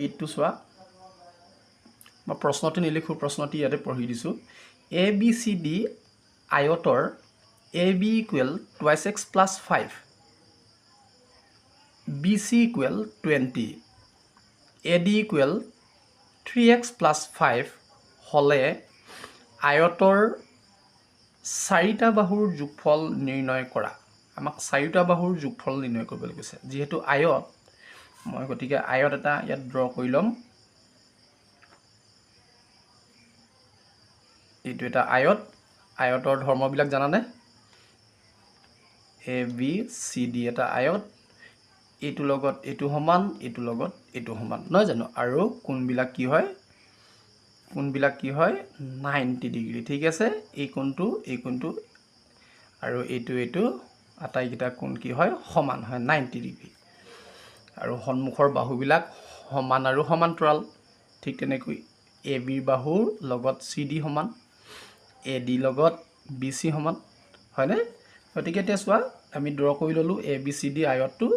এইটো চোৱা মই প্ৰশ্নটো নিলিখোঁ প্ৰশ্নটি ইয়াতে পঢ়ি দিছোঁ ABCD আয়তৰ AB equal 2x + 5 BC equal 20 AD equal 3x + 5 হ'লে আয়তৰ চাৰিটা বাহুৰ যোগফল নিৰ্ণয় কৰা আমাক চাৰিটা বাহুৰ যোগফল নিৰ্ণয় কৰিবলৈ কৈছে যেহেতু আয়ত মই গতিকে আয়ত এটা ইয়াত ড্ৰ কৰি ল'ম এইটো এটা আয়তৰ ধৰ্মবিলাক জানানে ABCD এটা আয়ত এইটো লগত এইটো সমান এইটো লগত এইটো সমান নহয় জানো আৰু কোণবিলাক কি হয় 90 ডিগ্ৰী ঠিক আছে এই কোণটো আৰু এইটো আটাইকেইটা কোণ কি হয় সমান হয় 90 ডিগ্ৰী আৰু সন্মুখৰ বাহুবিলাক সমান আৰু সমান্তৰাল ঠিক তেনেকৈ AB বাহুৰ লগত CD সমান AD লগত BC সমান হয়নে গতিকে এতিয়া চোৱা আমি ড্ৰ কৰি ললো ABCD আয়তটো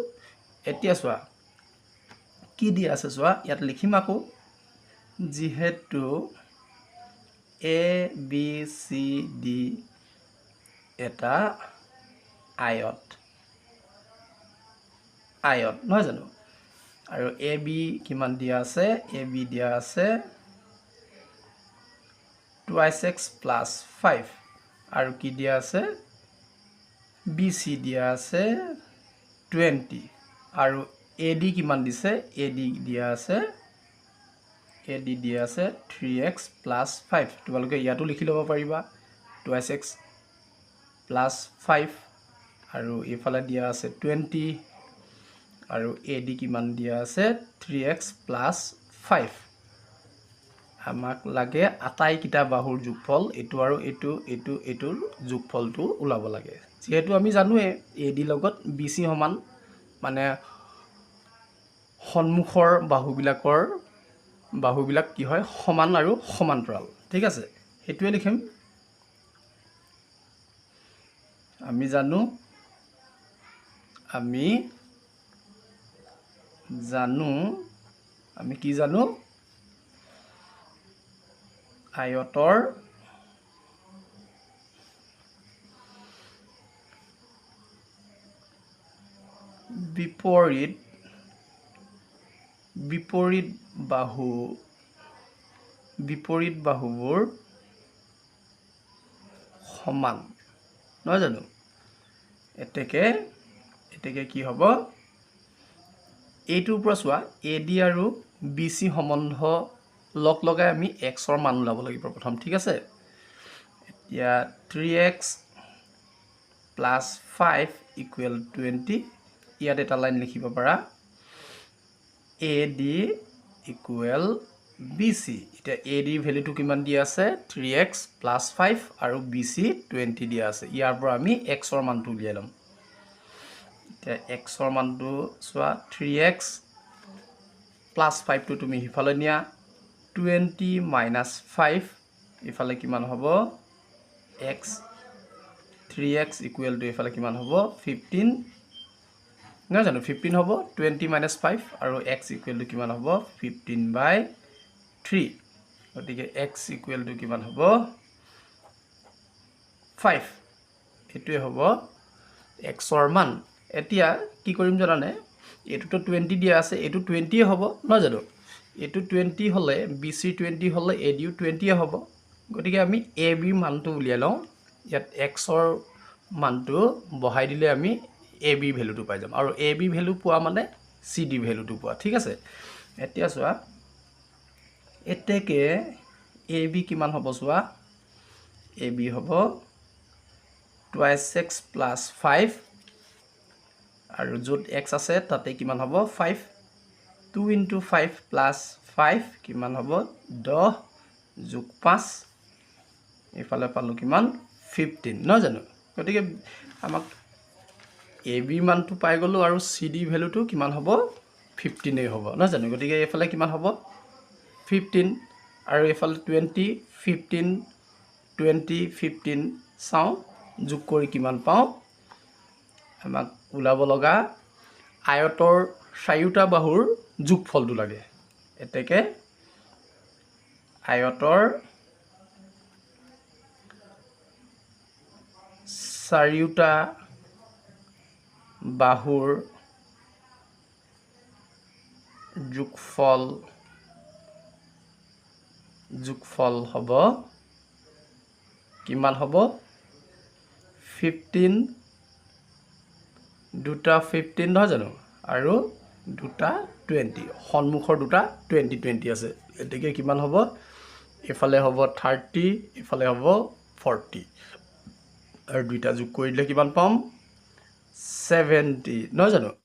এতিয়া চোৱা কি দিয়া আছে চোৱা ইয়াত লিখিম আকৌ যেহেতু ABCD এটা আয়ত নহয় জানো আৰু AB কিমান দিয়া আছে AB দিয়া আছে 2x + 5 আৰু কি দিয়া আছে BC দিয়া আছে 20 আৰু AD কিমান দিছে AD দিয়া আছে 3x + 5 তোমালোকে ইয়াতো লিখি ল'ব পাৰিবা 2x + 5 আৰু এইফালে দিয়া আছে 20 আৰু AD কিমান দিয়া আছে 3x + 5 আমাক লাগে আটাইকেইটা বাহুৰ যোগফল এইটো আৰু এইটোৰ যোগফলটো ওলাব লাগে যেহেতু আমি জানোৱে AD লগত BC সমান মানে সন্মুখৰ বাহুবিলাক কি হয় সমান আৰু সমান্তৰাল ঠিক আছে সেইটোৱে লিখিম আমি জানো কি জানো আয়তৰ বিপৰীত বাহুবোৰ সমান নহয় জানো এতেকে কি হ'ব এইটোৰ পৰা চোৱা AD আৰু BC সম্বন্ধ লগাই আমি x ৰ মান ওলাব লাগিব প্ৰথম ঠিক আছে এতিয়া 3x + 5 = 20 ইয়াত এটা লাইন লিখিব পাৰা AD = BC এতিয়া AD ভ্যালুটো কিমান দিয়া আছে 3x + 5 আৰু BC 20 দিয়া আছে ইয়াৰ পৰা আমি x ৰ মানটো উলিয়াই ল'ম এতিয়া x ৰ মানটো চোৱা 3x + 5 টো তুমি হিফালে নিয়া 20 - 5 ইফালে কিমান হ'ব x 3x = ইফালে কিমান হ'ব 15 নহয় জানো 15 হ'ব 20 - 5 আৰু x = কিমান হ'ব 15/3 গতিকে x = কিমান হ'ব 5 এটোৱে হ'ব x ৰ মান এতিয়া কি কৰিম জানানে এটোটো 20 দিয়া আছে এটো 20 হ'ব নহয় জানো এটো 20 হলে BC 20 হলে AD 20 হ'ব গতিকে আমি AB মানটো উলিয়াই লওঁ ইয়াত x ৰ মানটো বহাই দিলে আমি AB ভ্যালুটো পাই যাম আৰু AB ভ্যালু পোৱা মানে CD ভ্যালুটো পোৱা ঠিক আছে এতিয়া চোৱা এতেকে AB কিমান হ'ব চোৱা AB হ'ব 2x + 5 আৰু য'ত x আছে তাতে কিমান হ'ব 5 2 * 5 + 5 কিমান হ'ব 10 + 5 ইফালে পালো কিমান 15 নহয় জানো গতিকে আমাক AB মানটো পাই গলো আৰু CD ভ্যালুটো কিমান হ'ব 15 হ'ব নহয় জানো গতিকে এইফালে কিমান হ'ব 15 আৰু এইফালে 20 15 20 15 চাও যোগ কৰি কিমান পাও আমাক ওলাব লগা আয়তৰ চাৰিটা বাহুৰ যোগফলটো লাগে এতেকে আয়তৰ চাৰিওটা বাহুৰ যোগফল হ'ব কিমান হ'ব 15 দুটা 15 নহয় জানো আৰু দুটা 20 সন্মুখৰ দুটা 20 আছে এতেকে কিমান হ'ব এফালে হ'ব 30 এফালে হ'ব 40 আৰু দুইটা যোগ কৰিলে কিমান পাম 70 নহয় জানো